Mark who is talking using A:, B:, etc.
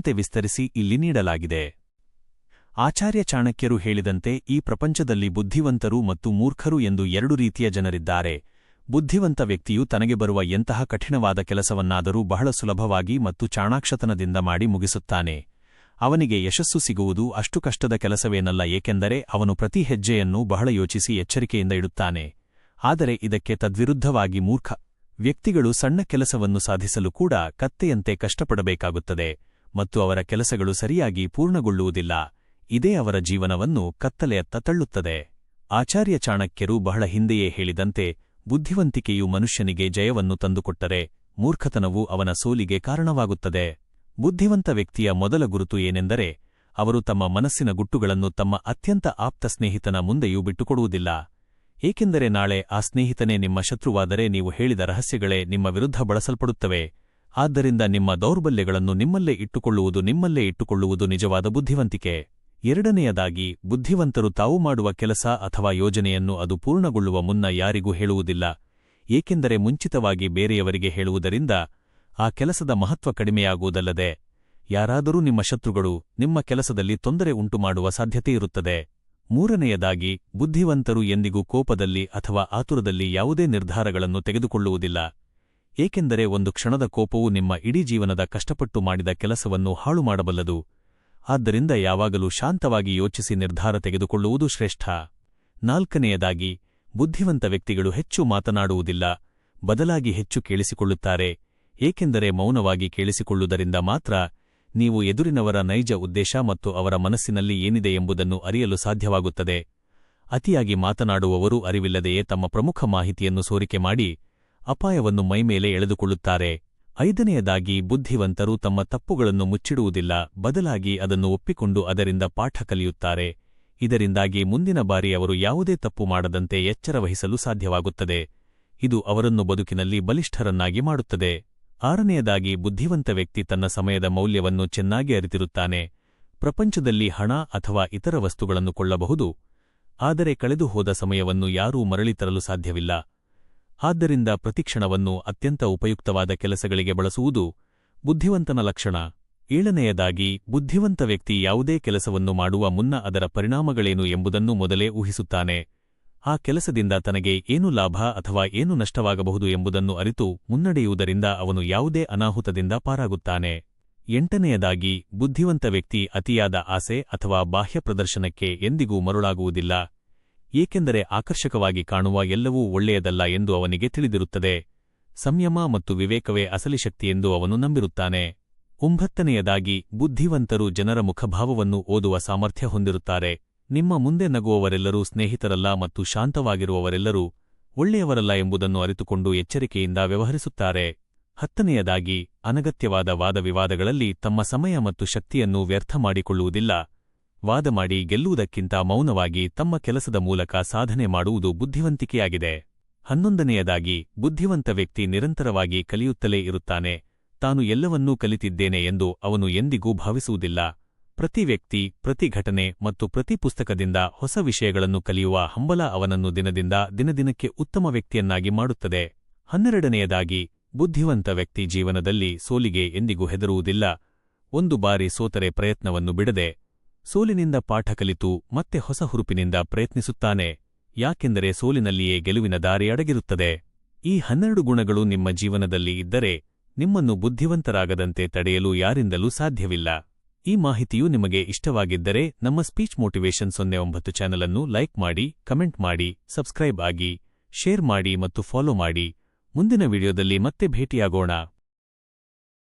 A: ತಕ್ಕಂತೆ ವಿಸ್ತರಿಸಿ ಇಲ್ಲಿ ನೀಡಲಾಗಿದೆ. ಆಚಾರ್ಯ ಚಾಣಕ್ಯರು ಹೇಳಿದಂತೆ ಈ ಪ್ರಪಂಚದಲ್ಲಿ ಬುದ್ಧಿವಂತರು ಮತ್ತು ಮೂರ್ಖರು ಎಂದು ಎರಡು ರೀತಿಯ ಜನರಿದ್ದಾರೆ. ಬುದ್ಧಿವಂತ ವ್ಯಕ್ತಿಯು ತನಗೆ ಬರುವ ಎಂತಹ ಕಠಿಣವಾದ ಕೆಲಸವನ್ನಾದರೂ ಬಹಳ ಸುಲಭವಾಗಿ ಮತ್ತು ಚಾಣಾಕ್ಷತನದಿಂದ ಮಾಡಿ ಮುಗಿಸುತ್ತಾನೆ. ಅವನಿಗೆ ಯಶಸ್ಸು ಸಿಗುವುದು ಅಷ್ಟು ಕಷ್ಟದ ಕೆಲಸವೇನಲ್ಲ, ಏಕೆಂದರೆ ಅವನು ಪ್ರತಿ ಹೆಜ್ಜೆಯನ್ನೂ ಬಹಳ ಯೋಚಿಸಿ ಎಚ್ಚರಿಕೆಯಿಂದ ಇಡುತ್ತಾನೆ. ಆದರೆ ಇದಕ್ಕೆ ತದ್ವಿರುದ್ಧವಾಗಿ ಮೂರ್ಖ ವ್ಯಕ್ತಿಗಳು ಸಣ್ಣ ಕೆಲಸವನ್ನು ಸಾಧಿಸಲು ಕೂಡ ಕತ್ತೆಯಂತೆ ಕಷ್ಟಪಡಬೇಕಾಗುತ್ತದೆ ಮತ್ತು ಅವರ ಕೆಲಸಗಳು ಸರಿಯಾಗಿ ಪೂರ್ಣಗೊಳ್ಳುವುದಿಲ್ಲ. ಇದೇ ಅವರ ಜೀವನವನ್ನು ಕತ್ತಲೆಯತ್ತ ತಳ್ಳುತ್ತದೆ. ಆಚಾರ್ಯ ಚಾಣಕ್ಯರು ಬಹಳ ಹಿಂದೆಯೇ ಹೇಳಿದಂತೆ, ಬುದ್ಧಿವಂತಿಕೆಯು ಮನುಷ್ಯನಿಗೆ ಜಯವನ್ನು ತಂದುಕೊಟ್ಟರೆ ಮೂರ್ಖತನವು ಅವನ ಸೋಲಿಗೆ ಕಾರಣವಾಗುತ್ತದೆ. ಬುದ್ಧಿವಂತ ವ್ಯಕ್ತಿಯ ಮೊದಲ ಗುರುತು ಏನೆಂದರೆ, ಅವರು ತಮ್ಮ ಮನಸ್ಸಿನ ಗುಟ್ಟುಗಳನ್ನು ತಮ್ಮ ಅತ್ಯಂತ ಆಪ್ತ ಸ್ನೇಹಿತನ ಮುಂದೆಯೂ ಬಿಟ್ಟುಕೊಡುವುದಿಲ್ಲ. ಏಕೆಂದರೆ ನಾಳೆ ಆ ಸ್ನೇಹಿತನೇ ನಿಮ್ಮ ಶತ್ರುವಾದರೆ ನೀವು ಹೇಳಿದ ರಹಸ್ಯಗಳೇ ನಿಮ್ಮ ವಿರುದ್ಧ ಬಳಸಲ್ಪಡುತ್ತವೆ. ಆದ್ದರಿಂದ ನಿಮ್ಮ ದೌರ್ಬಲ್ಯಗಳನ್ನು ನಿಮ್ಮಲ್ಲೇ ಇಟ್ಟುಕೊಳ್ಳುವುದು ನಿಜವಾದ ಬುದ್ಧಿವಂತಿಕೆ. ಎರಡನೆಯದಾಗಿ, ಬುದ್ಧಿವಂತರು ತಾವು ಮಾಡುವ ಕೆಲಸ ಅಥವಾ ಯೋಜನೆಯನ್ನು ಅದು ಪೂರ್ಣಗೊಳ್ಳುವ ಮುನ್ನ ಯಾರಿಗೂ ಹೇಳುವುದಿಲ್ಲ. ಏಕೆಂದರೆ ಮುಂಚಿತವಾಗಿ ಬೇರೆಯವರಿಗೆ ಹೇಳುವುದರಿಂದ ಆ ಕೆಲಸದ ಮಹತ್ವ ಕಡಿಮೆಯಾಗುವುದಲ್ಲದೆ ಯಾರಾದರೂ ನಿಮ್ಮ ಶತ್ರುಗಳು ನಿಮ್ಮ ಕೆಲಸದಲ್ಲಿ ತೊಂದರೆ ಉಂಟುಮಾಡುವ ಸಾಧ್ಯತೆಯಿರುತ್ತದೆ. ಮೂರನೆಯದಾಗಿ, ಬುದ್ಧಿವಂತರು ಎಂದಿಗೂ ಕೋಪದಲ್ಲಿ ಅಥವಾ ಆತುರದಲ್ಲಿ ಯಾವುದೇ ನಿರ್ಧಾರಗಳನ್ನು ತೆಗೆದುಕೊಳ್ಳುವುದಿಲ್ಲ. ಏಕೆಂದರೆ ಒಂದು ಕ್ಷಣದ ಕೋಪವು ನಿಮ್ಮ ಇಡೀ ಜೀವನದ ಕಷ್ಟಪಟ್ಟು ಮಾಡಿದ ಕೆಲಸವನ್ನು ಹಾಳು ಮಾಡಬಲ್ಲದು. ಆದ್ದರಿಂದ ಯಾವಾಗಲೂ ಶಾಂತವಾಗಿ ಯೋಚಿಸಿ ನಿರ್ಧಾರ ತೆಗೆದುಕೊಳ್ಳುವುದು ಶ್ರೇಷ್ಠ. ನಾಲ್ಕನೆಯದಾಗಿ, ಬುದ್ಧಿವಂತ ವ್ಯಕ್ತಿಗಳು ಹೆಚ್ಚು ಮಾತನಾಡುವುದಿಲ್ಲ, ಬದಲಾಗಿ ಹೆಚ್ಚು ಕೇಳಿಸಿಕೊಳ್ಳುತ್ತಾರೆ. ಏಕೆಂದರೆ ಮೌನವಾಗಿ ಕೇಳಿಸಿಕೊಳ್ಳುವುದರಿಂದ ಮಾತ್ರ ನೀವು ಎದುರಿನವರ ನೈಜ ಉದ್ದೇಶ ಮತ್ತು ಅವರ ಮನಸ್ಸಿನಲ್ಲಿ ಏನಿದೆ ಎಂಬುದನ್ನು ಅರಿಯಲು ಸಾಧ್ಯವಾಗುತ್ತದೆ. ಅತಿಯಾಗಿ ಮಾತನಾಡುವವರು ಅರಿವಿಲ್ಲದೆಯೇ ತಮ್ಮ ಪ್ರಮುಖ ಮಾಹಿತಿಯನ್ನು ಸೋರಿಕೆ ಮಾಡಿ ಅಪಾಯವನ್ನು ಮೈಮೇಲೆ ಎಳೆದುಕೊಳ್ಳುತ್ತಾರೆ. ಐದನೆಯದಾಗಿ, ಬುದ್ಧಿವಂತರು ತಮ್ಮ ತಪ್ಪುಗಳನ್ನು ಮುಚ್ಚಿಡುವುದಿಲ್ಲ, ಬದಲಾಗಿ ಅದನ್ನು ಒಪ್ಪಿಕೊಂಡು ಅದರಿಂದ ಪಾಠ ಕಲಿಯುತ್ತಾರೆ. ಇದರಿಂದಾಗಿ ಮುಂದಿನ ಬಾರಿ ಅವರು ಯಾವುದೇ ತಪ್ಪು ಮಾಡದಂತೆ ಎಚ್ಚರವಹಿಸಲು ಸಾಧ್ಯವಾಗುತ್ತದೆ. ಇದು ಅವರನ್ನು ಬದುಕಿನಲ್ಲಿ ಬಲಿಷ್ಠರನ್ನಾಗಿ ಮಾಡುತ್ತದೆ. ಆರನೆಯದಾಗಿ, ಬುದ್ಧಿವಂತ ವ್ಯಕ್ತಿ ತನ್ನ ಸಮಯದ ಮೌಲ್ಯವನ್ನು ಚೆನ್ನಾಗಿ ಅರಿತಿರುತ್ತಾನೆ. ಪ್ರಪಂಚದಲ್ಲಿ ಹಣ ಅಥವಾ ಇತರ ವಸ್ತುಗಳನ್ನು ಕೊಳ್ಳಬಹುದು, ಆದರೆ ಕಳೆದು ಹೋದ ಸಮಯವನ್ನು ಯಾರೂ ಮರಳಿ ತರಲು ಸಾಧ್ಯವಿಲ್ಲ. ಆದ್ದರಿಂದ ಪ್ರತಿಕ್ಷಣವನ್ನು ಅತ್ಯಂತ ಉಪಯುಕ್ತವಾದ ಕೆಲಸಗಳಿಗೆ ಬಳಸುವುದು ಬುದ್ಧಿವಂತನ ಲಕ್ಷಣ. ಏಳನೆಯದಾಗಿ, ಬುದ್ಧಿವಂತ ವ್ಯಕ್ತಿ ಯಾವುದೇ ಕೆಲಸವನ್ನು ಮಾಡುವ ಮುನ್ನ ಅದರ ಪರಿಣಾಮಗಳೇನು ಎಂಬುದನ್ನು ಮೊದಲೇ ಊಹಿಸುತ್ತಾನೆ. ಆ ಕೆಲಸದಿಂದ ತನಗೆ ಏನು ಲಾಭ ಅಥವಾ ಏನು ನಷ್ಟವಾಗಬಹುದು ಎಂಬುದನ್ನು ಅರಿತು ಮುನ್ನಡೆಯುವುದರಿಂದ ಅವನು ಯಾವುದೇ ಅನಾಹುತದಿಂದ ಪಾರಾಗುತ್ತಾನೆ. ಎಂಟನೆಯದಾಗಿ, ಬುದ್ಧಿವಂತ ವ್ಯಕ್ತಿ ಅತಿಯಾದ ಆಸೆ ಅಥವಾ ಬಾಹ್ಯ ಪ್ರದರ್ಶನಕ್ಕೆ ಎಂದಿಗೂ ಮರುಳಾಗುವುದಿಲ್ಲ. ಏಕೆಂದರೆ ಆಕರ್ಷಕವಾಗಿ ಕಾಣುವ ಎಲ್ಲವೂ ಒಳ್ಳೆಯದಲ್ಲ ಎಂದು ಅವನಿಗೆ ತಿಳಿದಿರುತ್ತದೆ. ಸಂಯಮ ಮತ್ತು ವಿವೇಕವೇ ಅಸಲಿ ಶಕ್ತಿಯೆಂದು ಅವನು ನಂಬಿರುತ್ತಾನೆ. 9ನೆಯದಾಗಿ, ಬುದ್ಧಿವಂತರು ಜನರ ಮುಖಭಾವವನ್ನು ಓದುವ ಸಾಮರ್ಥ್ಯ ಹೊಂದಿರುತ್ತಾರೆ. ನಿಮ್ಮ ಮುಂದೆ ನಗುವವರೆಲ್ಲರೂ ಸ್ನೇಹಿತರಲ್ಲ ಮತ್ತು ಶಾಂತವಾಗಿರುವವರೆಲ್ಲರೂ ಒಳ್ಳೆಯವರಲ್ಲ ಎಂಬುದನ್ನು ಅರಿತುಕೊಂಡು ಎಚ್ಚರಿಕೆಯಿಂದ ವ್ಯವಹರಿಸುತ್ತಾರೆ. 10ನೆಯದಾಗಿ, ಅನಗತ್ಯವಾದ ವಾದವಿವಾದಗಳಲ್ಲಿ ತಮ್ಮ ಸಮಯ ಮತ್ತು ಶಕ್ತಿಯನ್ನು ವ್ಯರ್ಥ ಮಾಡಿಕೊಳ್ಳುವುದಿಲ್ಲ. ವಾದ ಮಾಡಿ ಗೆಲ್ಲುವುದಕ್ಕಿಂತ ಮೌನವಾಗಿ ತಮ್ಮ ಕೆಲಸದ ಮೂಲಕ ಸಾಧನೆ ಮಾಡುವುದು ಬುದ್ಧಿವಂತಿಕೆಯಾಗಿದೆ. 11ನೆಯದಾಗಿ, ಬುದ್ಧಿವಂತ ವ್ಯಕ್ತಿ ನಿರಂತರವಾಗಿ ಕಲಿಯುತ್ತಲೇ ಇರುತ್ತಾನೆ. ತಾನು ಎಲ್ಲವನ್ನೂ ಕಲಿತಿದ್ದೇನೆ ಎಂದು ಅವನು ಎಂದಿಗೂ ಭಾವಿಸುವುದಿಲ್ಲ. ಪ್ರತಿ ವ್ಯಕ್ತಿ, ಪ್ರತಿ ಘಟನೆ ಮತ್ತು ಪ್ರತಿ ಪುಸ್ತಕದಿಂದ ಹೊಸ ವಿಷಯಗಳನ್ನು ಕಲಿಯುವ ಹಂಬಲ ಅವನನ್ನು ದಿನದಿನಕ್ಕೆ ಉತ್ತಮ ವ್ಯಕ್ತಿಯನ್ನಾಗಿ ಮಾಡುತ್ತದೆ. 12ನೆಯದಾಗಿ, ಬುದ್ಧಿವಂತ ವ್ಯಕ್ತಿ ಜೀವನದಲ್ಲಿ ಸೋಲಿಗೆ ಎಂದಿಗೂ ಹೆದರುವುದಿಲ್ಲ. ಒಂದು ಬಾರಿ ಸೋತರೆ ಪ್ರಯತ್ನವನ್ನು ಬಿಡದೆ ಸೋಲಿನಿಂದ ಪಾಠ ಕಲಿತು ಮತ್ತೆ ಹೊಸ ಹುರುಪಿನಿಂದ ಪ್ರಯತ್ನಿಸುತ್ತಾನೆ. ಯಾಕೆಂದರೆ ಸೋಲಿನಲ್ಲಿಯೇ ಗೆಲುವಿನ ದಾರಿ ಅಡಗಿರುತ್ತದೆ. ಈ 12 ಗುಣಗಳು ನಿಮ್ಮ ಜೀವನದಲ್ಲಿ ಇದ್ದರೆ ನಿಮ್ಮನ್ನು ಬುದ್ಧಿವಂತರಾಗದಂತೆ ತಡೆಯಲು ಯಾರಿಂದಲೂ ಸಾಧ್ಯವಿಲ್ಲ. ಈ ಮಾಹಿತಿಯು ನಿಮಗೆ ಇಷ್ಟವಾಗಿದ್ದರೆ ನಮ್ಮ ಸ್ಪೀಚ್ ಮೋಟಿವೇಶನ್ 09 ಚಾನೆಲ್ ಅನ್ನು ಲೈಕ್ ಮಾಡಿ, ಕಮೆಂಟ್ ಮಾಡಿ, ಸಬ್ಸ್ಕ್ರೈಬ್ ಆಗಿ, ಶೇರ್ ಮಾಡಿ ಮತ್ತು ಫಾಲೋ ಮಾಡಿ. ಮುಂದಿನ ವಿಡಿಯೋದಲ್ಲಿ ಮತ್ತೆ ಭೇಟಿಯಾಗೋಣ.